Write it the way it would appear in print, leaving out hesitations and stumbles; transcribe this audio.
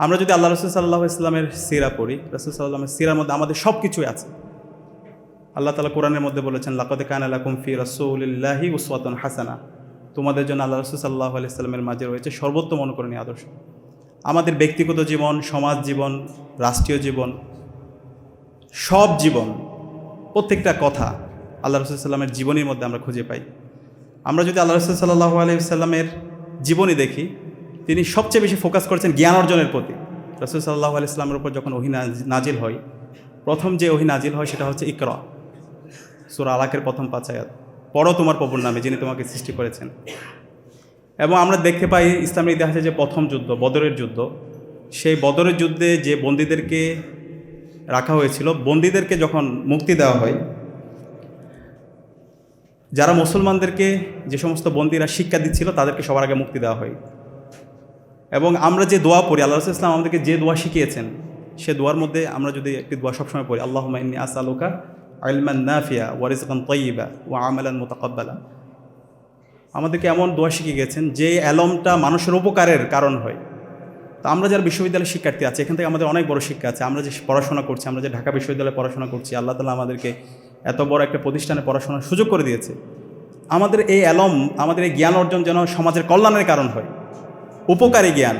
আমরা যদি আল্লাহ রাসূল সাল্লাল্লাহু আলাইহি ওয়াসাল্লামের সিরা পড়ি, রাসূল সাল্লাল্লাহু আলাইহি সিরার মধ্যে আমাদের সব কিছুই আছে। আল্লাহ তাআলা কোরআনের মধ্যে বলেছেন, লাকাদ কানা লাকুম ফি রাসূলিল্লাহি উসওয়াতুন হাসানাহ, তোমাদের জন্য আল্লাহ রাসূল সাল্লাল্লাহু আলাইহি ওয়াসাল্লামের মাঝে রয়েছে সর্বোত্তম অনুকরণীয় আদর্শ। আমাদের ব্যক্তিগত জীবন, সমাজ জীবন, রাষ্ট্রীয় জীবন, সব জীবন, প্রত্যেকটা কথা আল্লাহ রাসূল সাল্লামের জীবনীর মধ্যে আমরা খুঁজে পাই। আমরা যদি আল্লাহ রাসূল সাল্লাল্লাহু আলাইহি ওয়াসাল্লামের জীবনী দেখি, তিনি সবচেয়ে বেশি ফোকাস করেছেন জ্ঞান অর্জনের প্রতি। রাসূল সাল্লাল্লাহু আলাইহি ওয়াসাল্লামের উপর যখন ওহী নাজিল হয়, প্রথম যে ওহী নাজিল হয় সেটা হচ্ছে ইকরা, সূরা আলাকের প্রথম 5 আয়াত, পড়ো তোমার প্রভুর নামে যিনি তোমাকে সৃষ্টি করেছেন। এবং আমরা দেখতে পাই ইসলামের ইতিহাসে যে প্রথম যুদ্ধ, বদরের যুদ্ধ, সেই বদরের যুদ্ধে যে বন্দীদেরকে রাখা হয়েছিল, বন্দীদেরকে যখন মুক্তি দেওয়া হয়, যারা মুসলমানদেরকে, যে সমস্ত বন্দীরা শিক্ষা দিচ্ছিল তাদেরকে সবার আগে মুক্তি দেওয়া হয়। এবং আমরা যে দোয়া পড়ি, আল্লাহ রাসূল ইসলাম আমাদেরকে যে দোয়া শিখিয়েছেন, সে দোয়ার মধ্যে আমরা যদি একটি দোয়া সবসময় পড়ি, আল্লাহুম্মা ইন্নী আসআলুকা ইলমান নাফিয়া ওয়া রিজকান তাইয়্যিবা ওয়া আমালান মুতাকাব্বালা, আমাদেরকে এমন দোয়া শিখিয়ে গেছেন যে এলমটা মানুষের উপকারের কারণ হয়। তো আমরা যারা বিশ্ববিদ্যালয়ের শিক্ষার্থী আছে, এখান থেকে আমাদের অনেক বড় শিক্ষা আছে। আমরা যে পড়াশোনা করছি, আমরা যে ঢাকা বিশ্ববিদ্যালয়ে পড়াশোনা করছি, আল্লাহ তাআলা আমাদেরকে এত বড় একটা প্রতিষ্ঠানে পড়াশোনার সুযোগ করে দিয়েছে। আমাদের এই এলম, আমাদের এই জ্ঞান অর্জন যেন সমাজের কল্যাণের কারণ হয়, উপকারী জ্ঞান।